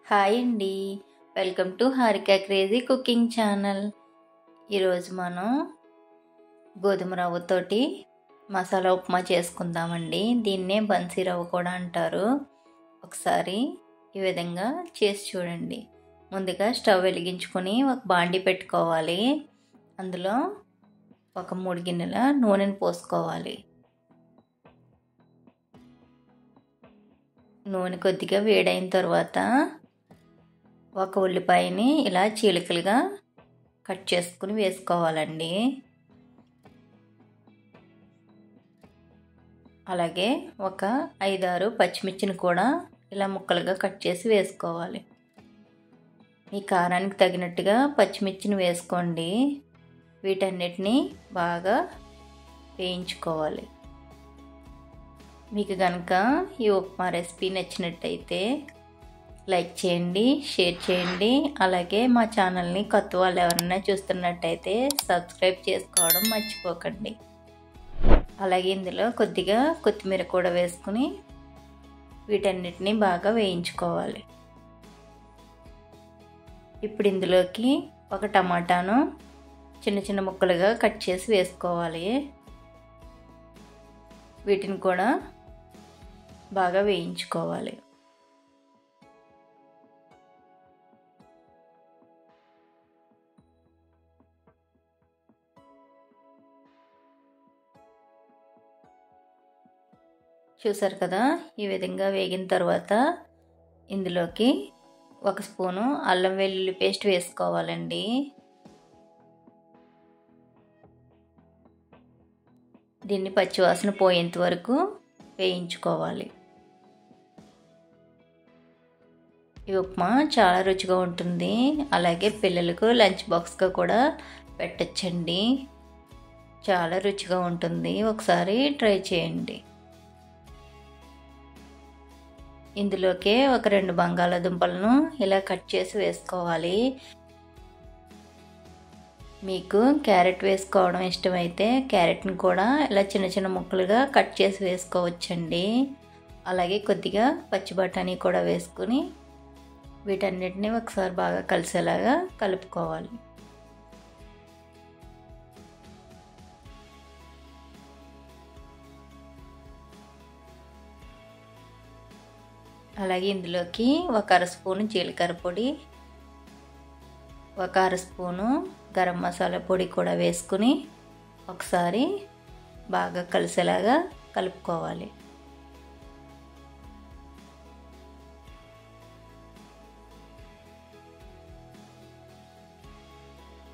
Hi అండి. Welcome to Harika crazy cooking channel. ఈరోజు మనం గోధుమ రవ్వతోటి మసాలా ఉప్మా చేసుకుందామండి. దీన్నే బన్సీ రవ్వ కూడా అంటారు. ఒకసారి ఈ విధంగా చేసి చూడండి. ముందుగా స్టవ్ వెలిగించుకొని ఒక బాండి పెట్టుకోవాలి. అందులో ఒక 3 గిన్నెల నూనెను పోసుకోవాలి. నూనె కొద్దిగా వేడైన తర్వాత ఒక ఉల్లిపాయని ఇలా చీలికలుగా కట్ చేసుకుని వేసుకోవాలండి. అలాగే ఒక 5-6 పచ్చిమిర్చిని కూడా ఇలా ముక్కలుగా కట్ చేసి వేసుకోవాలి. మీ కారానికి తగినట్టుగా పచ్చిమిర్చిని వేసుకోండి. వీటన్నిటిని బాగా వేయించుకోవాలి. మీకు కనుక ఈ ఉప్మా రెసిపీ నచ్చినట్టయితే లైక్ చేయండి, షేర్ చేయండి. అలాగే మా ఛానల్ని కొత్త వాళ్ళు ఎవరైనా చూస్తున్నట్టయితే సబ్స్క్రైబ్ చేసుకోవడం మర్చిపోకండి. అలాగే ఇందులో కొద్దిగా కొత్తిమీర కూడా వేసుకుని వీటన్నిటిని బాగా వేయించుకోవాలి. ఇప్పుడు ఇందులోకి ఒక టమాటాను చిన్న చిన్న ముక్కలుగా కట్ చేసి వేసుకోవాలి. వీటిని కూడా బాగా వేయించుకోవాలి. చూసారు కదా, ఈ విధంగా వేగిన తర్వాత ఇందులోకి 1 స్పూను అల్లం వెల్లుల్లి పేస్ట్ వేసుకోవాలండి. దీన్ని పచ్చివాసన పోయేంత వరకు వేయించుకోవాలి. ఈ ఉప్మా చాలా రుచిగా ఉంటుంది. అలాగే పిల్లలకు లంచ్ బాక్స్గా కూడా పెట్టచ్చండి. చాలా రుచిగా ఉంటుంది. ఒకసారి ట్రై చేయండి. ఇందులోకే ఒక 2 బంగాళాదుంపలను ఇలా కట్ చేసి వేసుకోవాలి. మీకు క్యారెట్ వేసుకోవడం ఇష్టమైతే క్యారెట్ని కూడా ఇలా చిన్న చిన్న ముక్కలుగా కట్ చేసి వేసుకోవచ్చండి. అలాగే కొద్దిగా పచ్చి బఠానీ కూడా వేసుకుని వీటన్నిటిని ఒకసారి బాగా కలిసేలాగా కలుపుకోవాలి. అలాగే ఇందులోకి ఒక 1/2 స్పూను జీలకర్ర పొడి, ఒక 1/2 స్పూను గరం మసాలా పొడి కూడా వేసుకుని ఒకసారి బాగా కలిసేలాగా కలుపుకోవాలి.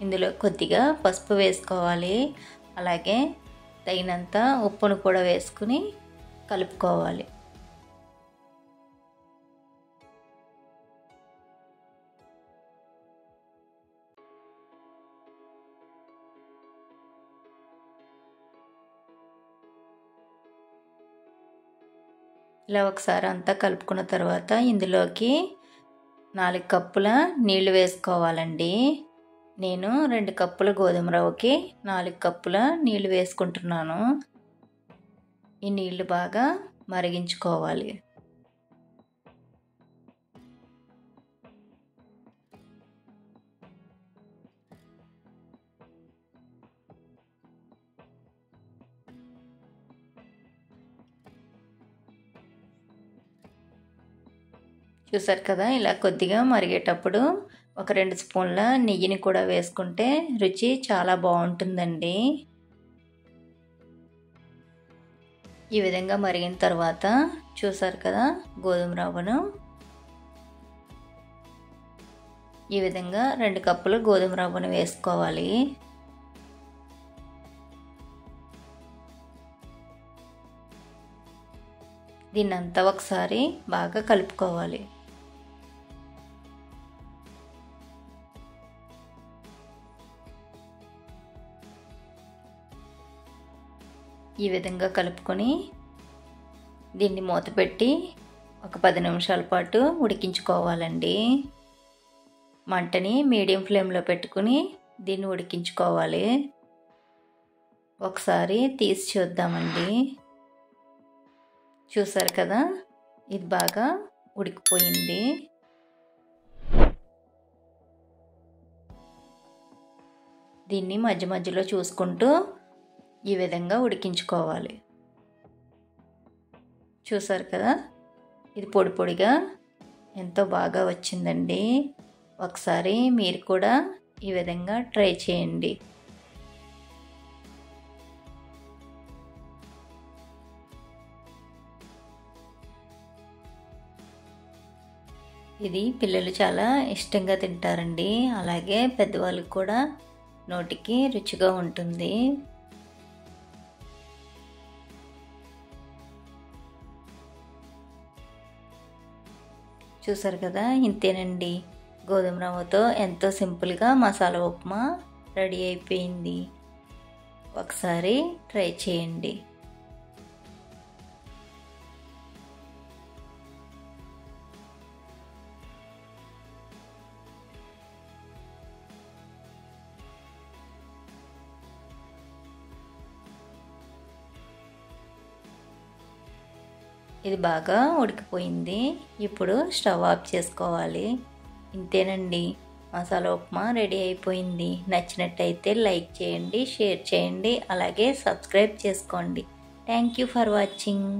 ఇందులో కొద్దిగా పసుపు వేసుకోవాలి. అలాగే తగినంత ఉప్పును కూడా వేసుకుని కలుపుకోవాలి. ఇలా ఒకసారి అంతా కలుపుకున్న తర్వాత ఇందులోకి 4 కప్పుల నీళ్లు వేసుకోవాలండి. నేను 2 కప్పుల గోధుమ రవ్వకి 4 కప్పుల నీళ్లు వేసుకుంటున్నాను. ఈ నీళ్లు బాగా మరిగించుకోవాలి. చూసారు కదా, ఇలా కొద్దిగా మరిగేటప్పుడు ఒక 2 స్పూన్ల నెయ్యిని కూడా వేసుకుంటే రుచి చాలా బాగుంటుందండి. ఈ విధంగా మరిగిన తర్వాత చూసారు కదా, గోధుమ రవ్వను ఈ విధంగా 2 కప్పులు గోధుమ రవ్వను వేసుకోవాలి. దీన్నంతా ఒకసారి బాగా కలుపుకోవాలి. ఈ విధంగా కలుపుకొని దీన్ని మూత పెట్టి ఒక 10 నిమిషాల పాటు ఉడికించుకోవాలండి. మంటని మీడియం ఫ్లేమ్లో పెట్టుకుని దీన్ని ఉడికించుకోవాలి. ఒకసారి తీసి చూద్దామండి. చూసారు కదా, ఇది బాగా ఉడికిపోయింది. దీన్ని మధ్య మధ్యలో చూసుకుంటూ ఈ విధంగా ఉడికించుకోవాలి. చూసారు కదా, ఇది పొడి పొడిగా ఎంతో బాగా వచ్చిందండి. ఒకసారి మీరు కూడా ఈ విధంగా ట్రై చేయండి. ఇది పిల్లలు చాలా ఇష్టంగా తింటారండి. అలాగే పెద్దవాళ్ళకి కూడా నోటికి రుచిగా ఉంటుంది. చూసారు కదా, ఇంతేనండి. గోధుమ రవ్వతో ఎంతో సింపుల్గా మసాలా ఉప్మా రెడీ అయిపోయింది. ఒకసారి ట్రై చేయండి. ఇది బాగా ఉడికిపోయింది. ఇప్పుడు స్టవ్ ఆఫ్ చేసుకోవాలి. ఇంతేనండి, మసాలా ఉప్మా రెడీ అయిపోయింది. నచ్చినట్టయితే లైక్ చేయండి, షేర్ చేయండి, అలాగే సబ్స్క్రైబ్ చేసుకోండి. Thank you for watching.